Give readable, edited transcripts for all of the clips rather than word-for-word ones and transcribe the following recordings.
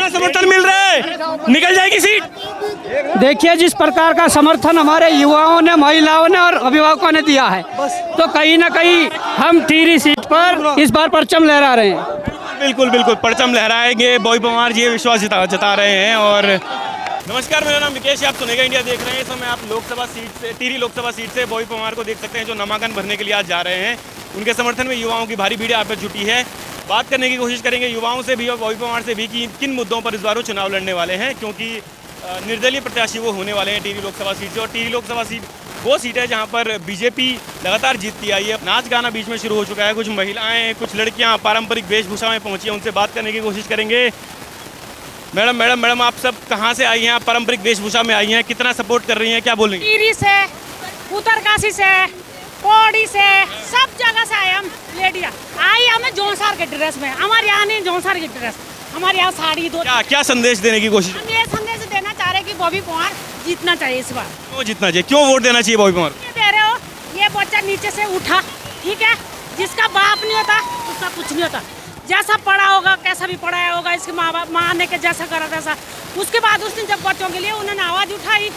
कितना समर्थन मिल रहा है? निकल जाएगी सीट? देखिए, जिस प्रकार का समर्थन हमारे युवाओं ने, महिलाओं ने और अभिभावकों ने दिया है, तो कहीं ना कहीं हम टिहरी सीट पर इस बार परचम लहरा रहे हैं। बिल्कुल बिल्कुल परचम लहराएंगे, बॉबी परमार जी विश्वास जता रहे हैं। और नमस्कार, मेरा नाम विकेश है, आप सुनेगा इंडिया देख रहे हैं। इस समय आप लोकसभा सीट से, टिहरी लोकसभा सीट से बॉबी परमार को देख सकते हैं, जो नामांकन भरने के लिए आज जा रहे हैं। उनके समर्थन में युवाओं की भारी भीड़ यहाँ पर जुटी है। बात करने की कोशिश करेंगे युवाओं से भी और बॉबी परमार से भी कि किन मुद्दों पर इस बार वो चुनाव लड़ने वाले हैं, क्योंकि निर्दलीय प्रत्याशी वो होने वाले हैं टिहरी लोकसभा सीट से। और टिहरी लोकसभा सीट वो सीट है जहाँ पर बीजेपी लगातार जीतती आई है। नाच गाना बीच में शुरू हो चुका है, कुछ महिलाएं, कुछ लड़कियाँ पारंपरिक वेशभूषा में पहुँची हैं, उनसे बात करने की कोशिश करेंगे। मैडम आप सब कहाँ से आई हैं? आप पारंपरिक वेशभूषा में आई हैं, कितना सपोर्ट कर रही हैं, क्या बोल रही हैं? टिहरी से, उत्तरकाशी से, पौड़ी से, सब जगह से आए हम लेडिया। आई हमें जौनसार के ड्रेस में, हमारे यहाँ नहीं जौनसार की ड्रेस, हमारे यहाँ साड़ी दो। क्या संदेश देने की कोशिश? हम ये संदेश देना चाह रहे हैं कि बॉबी परमार जीतना चाहिए इस बार। क्यों जीतना चाहिए, क्यों वोट देना चाहिए बॉबी परमार? ये दे रहे हो, ये बच्चा नीचे से उठा, ठीक है, जिसका बाप नहीं होता उसका कुछ नहीं होता। जैसा पढ़ा होगा, कैसा भी पढ़ाया होगा, इसके माँ ने के जैसा करा तैसा। उसके बाद उसने जब बच्चों के लिए उन्होंने आवाज़ उठाई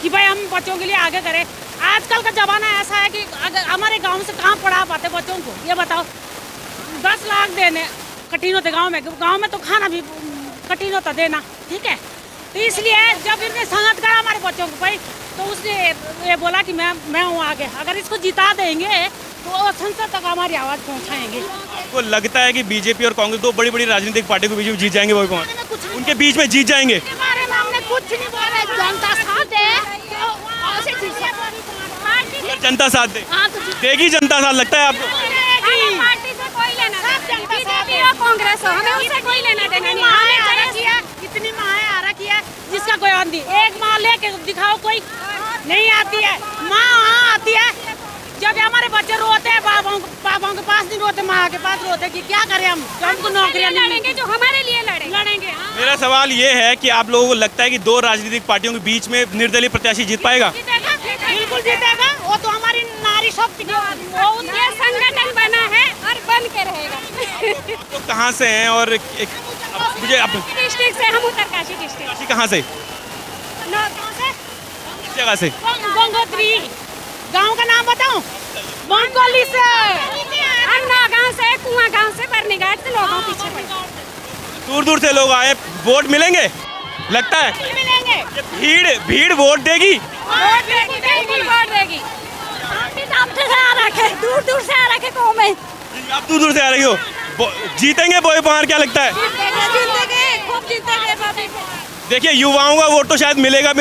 कि भाई हम बच्चों के लिए आगे करें। आजकल का ज़माना ऐसा है कि अगर हमारे गांव से कहाँ पढ़ा पाते बच्चों को, ये बताओ। 10 लाख देने कठिन होते गांव में तो खाना भी कठिन होता देना, ठीक है। तो इसलिए जब इन्हें संगत करा हमारे बच्चों को भाई, तो उसने ये बोला कि मैं हूँ आगे, अगर इसको जिता देंगे तो संसद तक हमारी आवाज़ पहुँचाएंगे। आपको लगता है कि बीजेपी और कांग्रेस दो बड़ी बड़ी राजनीतिक पार्टियों के बीच में जीत जाएंगे बॉबी परमार? उनके बीच में जीत जाएंगे? इसके बारे में हमने कुछ नहीं बोला, जनता साथ दे अगर जनता साथ दे, देगी जनता साथ, लगता है आपको? पार्टी से कोई लेना, बीजेपी और कांग्रेस हो, हमें उससे कोई लेना देना नहीं। इतनी माँ आ रखी है जिसका कोई आंधी, एक माँ लेके दिखाओ, कोई नहीं आती है। माँ वहाँ आती है जब हमारे बच्चे रोते हैं, बाबाओं के पास नहीं रोते, माँ के पास रोते कि क्या करें हम, जो हमको नौकरियाँ लड़ेंगे, जो हमारे लिए लड़ेंगे। मेरा सवाल ये है कि आप लोगों को लगता है कि दो राजनीतिक पार्टियों के बीच में निर्दलीय प्रत्याशी जीत पाएगा? बिल्कुल जीतेगा, वो तो हमारी नारी शक्ति की, वो उनके संगठन बना है और बन के रहेगा। तो कहाँ से हैं? और मुझे आप डिस्ट्रिक्ट से, हम उत्तरकाशी डिस्ट्रिक्ट। कहाँ से? जगह से? गंगोत्री गांव का नाम बताऊं? मंगोली से, अन्ना गांव से, कुआं गांव से, बरनीघाट से लोगों पीछे पड़े। दूर दूर से लोग आए, वोट मिलेंगे लगता है? मिलेंगे। भीड़ वोट देगी? बिल्कुल वोट देगी। दूर दूर से आ रखे गाँव में। आप दूर दूर से आ रही हो, जीतेंगे बॉबी परमार, क्या लगता है? जीतेंगे, खूब जीतेंगे। देखिए, युवाओं का वोट तो शायद मिलेगा,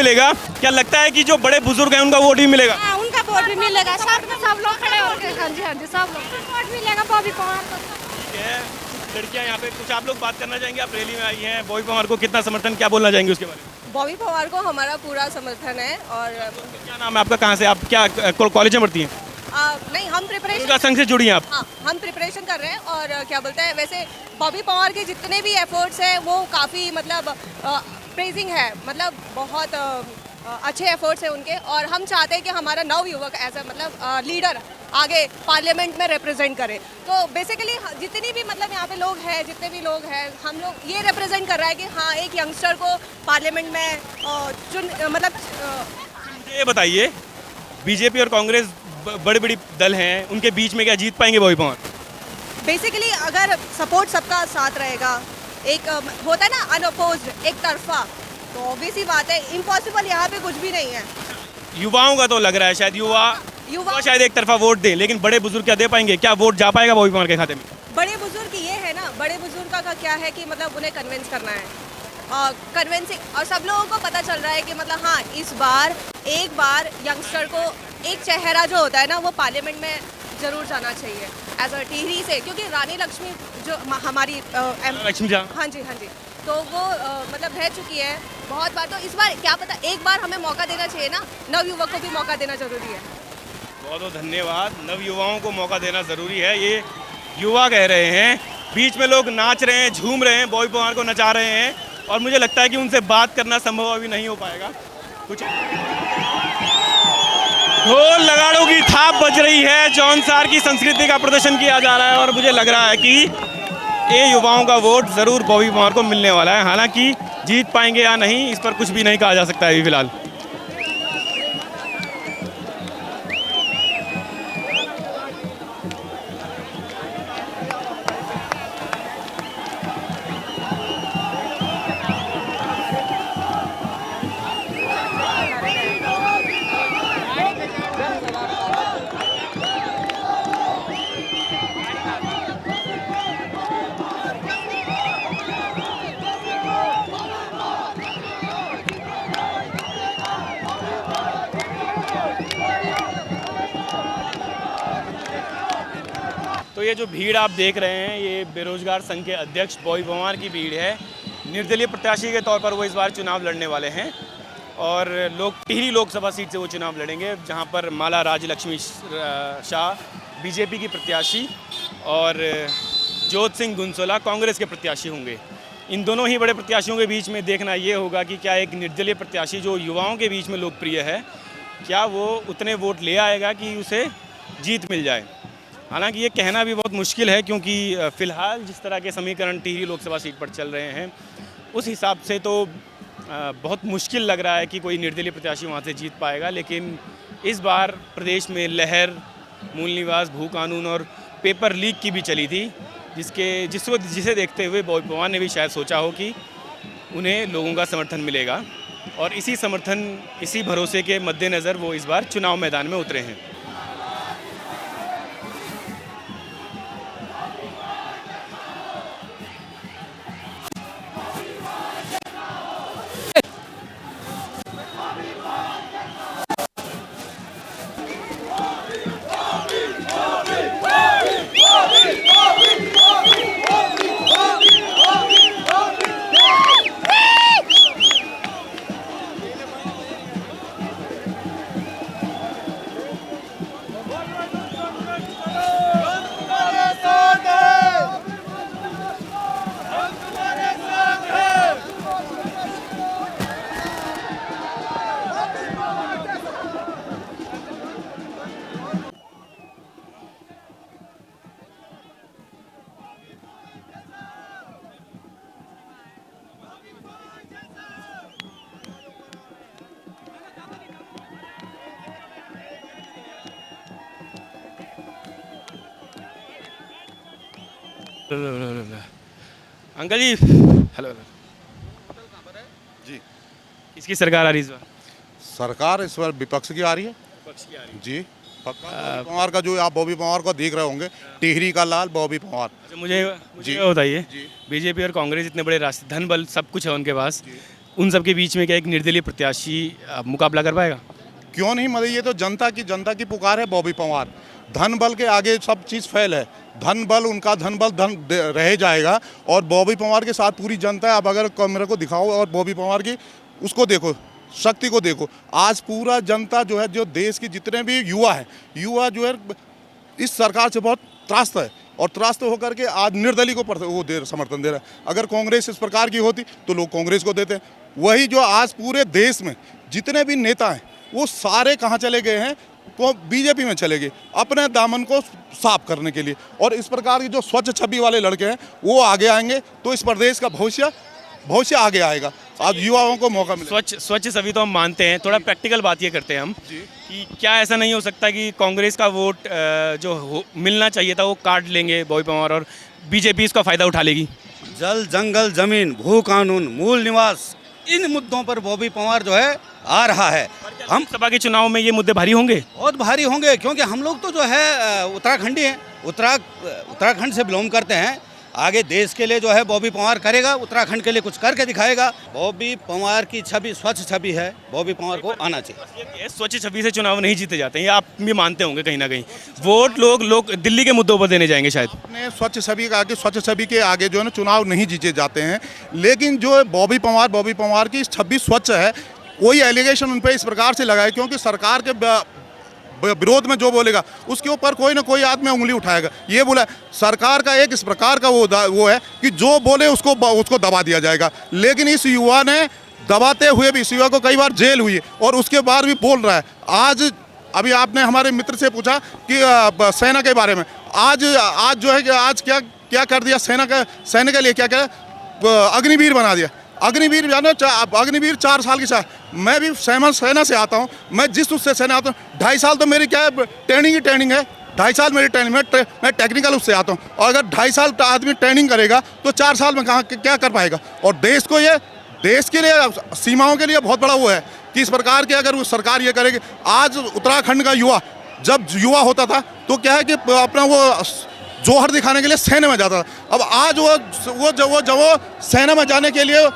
क्या लगता है कि जो बड़े बुजुर्ग हैं उनका वोट भी मिलेगा? उनका वोट भी मिलेगा, साथ में सब लोग खड़े होकर। हाँ जी, सब लोग वोट मिलेगा बॉबी परमार को। लड़कियां यहाँ पे कुछ आप लोग बात करना चाहेंगे? आप रैली में आई हैं, बॉबी परमार को कितना समर्थन, क्या बोलना चाहेंगे उसके बारे में? बॉबी परमार को हमारा पूरा समर्थन है। और क्या नाम है आपका, कहाँ से, आप क्या कॉलेज में पढ़ती हैं? नहीं, हम प्रिपरेशन, दुर्गा संघ से जुड़ी हैं आप? हाँ, हम प्रिपरेशन कर रहे हैं। और क्या बोलते हैं, वैसे बॉबी परमार के जितने भी एफर्ट्स हैं वो काफ़ी मतलब प्रेजिंग है, मतलब बहुत अच्छे एफर्ट्स हैं उनके। और हम चाहते हैं कि हमारा नव युवक ऐसा मतलब लीडर आगे पार्लियामेंट में रिप्रेजेंट करे। तो बेसिकली जितनी भी मतलब यहाँ पे लोग हैं, जितने भी लोग हैं, हम लोग ये रिप्रेजेंट कर रहा है कि हाँ, एक यंगस्टर को पार्लियामेंट में मुझे ये बताइए, बीजेपी और कांग्रेस बड़ी बड़ी दल हैं, उनके बीच में क्या जीत पाएंगे बॉबी परमार? बेसिकली अगर सपोर्ट सबका साथ रहेगा, एक होता है ना अनअपोज्ड, एक तरफा, तो ऑब्वियस ही बात है, इम्पॉसिबल यहाँ पे कुछ भी नहीं है। युवाओं का तो लग रहा है शायद युवा शायद एक तरफा वोट दे, लेकिन बड़े बुजुर्ग क्या दे पाएंगे? क्या वोट जा पाएगा बॉबी परमार के खाते में? बड़े बुजुर्ग ये है ना, बड़े बुजुर्ग का क्या है कि मतलब उन्हें कन्विंस करना है, कन्विंसिंग। और सब लोगों को पता चल रहा है कि मतलब हाँ, इस बार एक बार यंगस्टर को एक चेहरा जो होता है ना, वो पार्लियामेंट में जरूर जाना चाहिए एज अ टिहरी से, क्योंकि रानी लक्ष्मी जो हमारी लक्ष्मी, हाँ जी, तो वो मतलब रह चुकी है बहुत बार। तो इस बार क्या पता, एक बार हमें मौका देना चाहिए ना, नव युवक को भी मौका देना जरूरी है। बहुत बहुत धन्यवाद। नव युवाओं को मौका देना ज़रूरी है, ये युवा कह रहे हैं। बीच में लोग नाच रहे हैं, झूम रहे हैं, बॉबी परमार को नचा रहे हैं, और मुझे लगता है कि उनसे बात करना संभव अभी नहीं हो पाएगा। कुछ ढोल नगाड़ों की थाप बज रही है, जौनसार की संस्कृति का प्रदर्शन किया जा रहा है, और मुझे लग रहा है कि ये युवाओं का वोट ज़रूर बॉबी पवार को मिलने वाला है। हालांकि जीत पाएंगे या नहीं, इस पर कुछ भी नहीं कहा जा सकता है अभी फिलहाल। तो ये जो भीड़ आप देख रहे हैं, ये बेरोजगार संघ के अध्यक्ष बॉबी पवार की भीड़ है। निर्दलीय प्रत्याशी के तौर पर वो इस बार चुनाव लड़ने वाले हैं और टिहरी लोकसभा सीट से वो चुनाव लड़ेंगे, जहां पर माला राजलक्ष्मी शाह बीजेपी की प्रत्याशी और जोत सिंह गुंसोला कांग्रेस के प्रत्याशी होंगे। इन दोनों ही बड़े प्रत्याशियों के बीच में देखना ये होगा कि क्या एक निर्दलीय प्रत्याशी जो युवाओं के बीच में लोकप्रिय है, क्या वो उतने वोट ले आएगा कि उसे जीत मिल जाए। हालांकि ये कहना भी बहुत मुश्किल है, क्योंकि फ़िलहाल जिस तरह के समीकरण टिहरी लोकसभा सीट पर चल रहे हैं, उस हिसाब से तो बहुत मुश्किल लग रहा है कि कोई निर्दलीय प्रत्याशी वहाँ से जीत पाएगा। लेकिन इस बार प्रदेश में लहर मूल निवास, भू कानून और पेपर लीक की भी चली थी, जिसे देखते हुए बॉबी पवार ने भी शायद सोचा हो कि उन्हें लोगों का समर्थन मिलेगा, और इसी भरोसे के मद्देनज़र वो इस बार चुनाव मैदान में उतरे हैं। अंकल जी, हेलो जी। किसकी सरकार आ रही है इस बार? सरकार इस बार विपक्ष की आ रही है। विपक्ष की आ रही है। जी, पक्का बॉबी पवार का, जो आप बॉबी पवार को देख रहे होंगे, टिहरी का लाल बॉबी पवार। अच्छा, मुझे जी। ये बताइए, जी। बीजेपी और कांग्रेस इतने बड़े राष्ट्रीय धन बल सब कुछ है उनके पास, उन सब के बीच में क्या एक निर्दलीय प्रत्याशी मुकाबला कर पाएगा? क्यों नहीं, मतलब ये तो जनता की पुकार है। बॉबी पवार धन बल के आगे सब चीज़ फेल है। धन बल, उनका धन बल रह जाएगा, और बॉबी पवार के साथ पूरी जनता है। अब अगर कैमरे को दिखाओ और बॉबी पवार की उसको देखो, शक्ति को देखो। आज पूरा जनता जो है, जो देश के जितने भी युवा जो है इस सरकार से बहुत त्रस्त है, और त्रस्त होकर के आज निर्दलीय को समर्थन दे रहा है। अगर कांग्रेस इस प्रकार की होती तो लोग कांग्रेस को देते हैं। वही जो आज पूरे देश में जितने भी नेता हैं, वो सारे कहाँ चले गए हैं? वो बीजेपी में चले गए, अपने दामन को साफ करने के लिए। और इस प्रकार की जो स्वच्छ छवि वाले लड़के हैं, वो आगे आएंगे तो इस प्रदेश का भविष्य आगे आएगा। आज युवाओं को मौका मिले। स्वच्छ छवि तो हम मानते हैं, थोड़ा प्रैक्टिकल बात ये करते हैं हम कि क्या ऐसा नहीं हो सकता कि कांग्रेस का वोट मिलना चाहिए था वो काट लेंगे बॉबी पवार, और बीजेपी इसका फ़ायदा उठा लेगी? जल, जंगल, जमीन, भू कानून, मूल निवास, इन मुद्दों पर बॉबी पवार जो है आ रहा है। हम सभा के चुनाव में ये मुद्दे भारी होंगे? बहुत भारी होंगे, क्योंकि हम लोग तो जो है उत्तराखंडी हैं, उत्तराखंड से बिलोंग करते हैं। आगे देश के लिए जो है बॉबी पवार करेगा, उत्तराखंड के लिए कुछ करके दिखाएगा। बॉबी पवार की छवि स्वच्छ छवि है, बॉबी पवार को आना चाहिए। स्वच्छ छवि से चुनाव नहीं जीते जाते हैं, ये आप भी मानते होंगे कहीं ना कहीं। वोट लोग दिल्ली के मुद्दों पर देने जाएंगे शायद। अपने स्वच्छ छवि के आगे जो है ना चुनाव नहीं जीते जाते हैं। लेकिन जो बॉबी पवार की छवि स्वच्छ है, वही एलिगेशन उन पर इस प्रकार से लगाए, क्योंकि सरकार के विरोध में जो बोलेगा उसके ऊपर कोई ना कोई आदमी उंगली उठाएगा। ये बोला सरकार का एक इस प्रकार का वो है कि जो बोले उसको दबा दिया जाएगा। लेकिन इस युवा ने दबाते हुए भी, इस युवा को कई बार जेल हुई है और उसके बाद भी बोल रहा है। आज अभी आपने हमारे मित्र से पूछा कि सेना के बारे में, आज जो है कि आज क्या क्या कर दिया, सेना के लिए क्या क्या अग्निवीर बना दिया। अग्निवीर जानो, अग्निवीर 4 साल की मैं भी सेना से आता हूँ, मैं जिस उससे सेना आता हूँ 2.5 साल तो मेरी क्या है ट्रेनिंग है। 2.5 साल मेरी ट्रेनिंग, मैं टेक्निकल उससे आता हूँ। और अगर 2.5 साल आदमी ट्रेनिंग करेगा तो 4 साल में कहाँ क्या कर पाएगा। और देश के लिए सीमाओं के लिए बहुत बड़ा वो है कि इस प्रकार के अगर वो सरकार ये करेगी। आज उत्तराखंड का युवा जब युवा होता था तो क्या है कि अपना वो जोहर दिखाने के लिए सेना में जाता था। अब आज वो सेना में जाने के लिए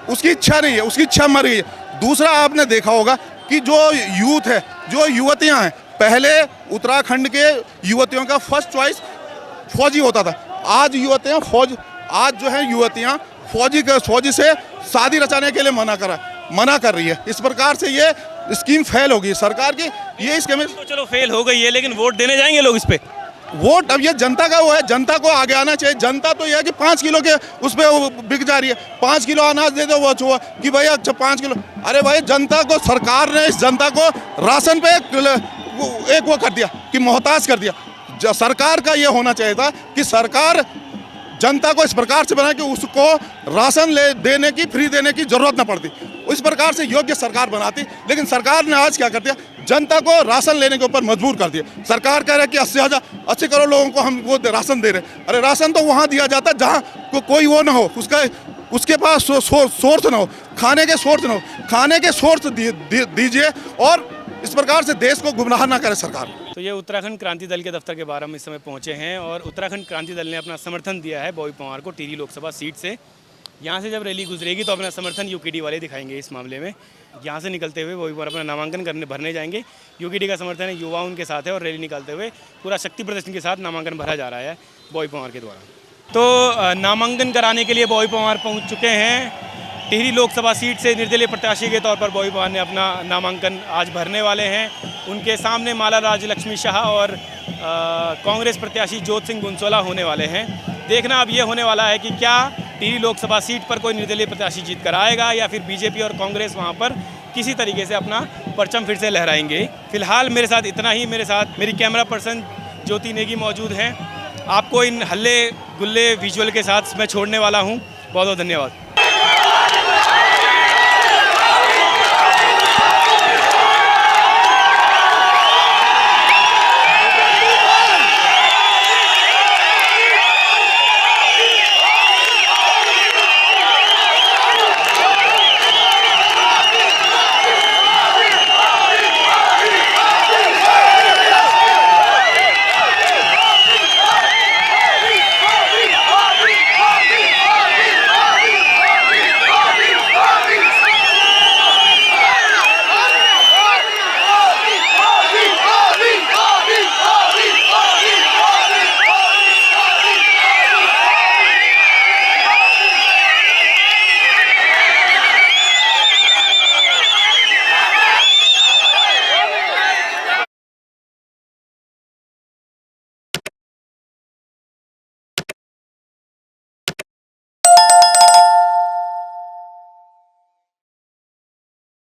उसकी इच्छा नहीं है, उसकी इच्छा मर गई है। दूसरा आपने देखा होगा कि जो यूथ है, जो युवतियां हैं, पहले उत्तराखंड के युवतियों का फर्स्ट चॉइस फौजी होता था। आज जो है युवतियां फौजी से शादी रचाने के लिए मना कर रही है। इस प्रकार से ये स्कीम फेल होगी सरकार की। ये स्कीम तो चलो फेल हो गई है, लेकिन वोट देने जाएंगे लोग इस पे। वोट अब ये जनता का वो है, जनता को आगे आना चाहिए। जनता तो यह है कि 5 किलो के उस पर बिक जा रही है। 5 किलो अनाज दे दो, वो छुआ कि भैया 5 किलो। अरे भाई, जनता को सरकार ने इस जनता को राशन पे एक वो कर दिया कि मोहताज कर दिया। सरकार का ये होना चाहिए था कि सरकार जनता को इस प्रकार से बनाए कि उसको राशन देने की, फ्री देने की जरूरत न पड़ती। इस प्रकार से योग्य सरकार बनाती। लेकिन सरकार ने आज क्या कर दिया, जनता को राशन लेने के ऊपर मजबूर कर दिया। सरकार कह रहा है कि 80 करोड़ लोगों को हम वो राशन दे रहे हैं। अरे राशन तो वहाँ दिया जाता है जहाँ कोई वो ना हो, उसके पास सोर्स ना हो, खाने के सोर्स ना हो। खाने के सोर्स दीजिए और इस प्रकार से देश को गुमराह ना करे सरकार। तो ये उत्तराखंड क्रांति दल के दफ्तर के बाहर हम इस समय पहुंचे हैं और उत्तराखंड क्रांति दल ने अपना समर्थन दिया है बॉबी पंवार को टिहरी लोकसभा सीट से। यहाँ से जब रैली गुजरेगी तो अपना समर्थन यूकेडी वाले दिखाएंगे। इस मामले में यहाँ से निकलते हुए बॉबी पंवार अपना नामांकन भरने जाएंगे। यूकेडी का समर्थन है, युवा उनके साथ है और रैली निकालते हुए पूरा शक्ति प्रदर्शन के साथ नामांकन भरा जा रहा है बॉबी पंवार के द्वारा। तो नामांकन कराने के लिए बॉबी पंवार पहुँच चुके हैं। टिहरी लोकसभा सीट से निर्दलीय प्रत्याशी के तौर पर बॉबी पंवार ने अपना नामांकन आज भरने वाले हैं। उनके सामने माला राजलक्ष्मी शाह और कांग्रेस प्रत्याशी ज्योत सिंह बुंसोला होने वाले हैं। देखना अब ये होने वाला है कि क्या टिहरी लोकसभा सीट पर कोई निर्दलीय प्रत्याशी जीत कर आएगा या फिर बीजेपी और कांग्रेस वहाँ पर किसी तरीके से अपना परचम फिर से लहराएंगे। फिलहाल मेरे साथ इतना ही। मेरे साथ मेरी कैमरा पर्सन ज्योति नेगी मौजूद हैं। आपको इन हल्ले गुल्ले विजुअल के साथ मैं छोड़ने वाला हूँ। बहुत बहुत धन्यवाद।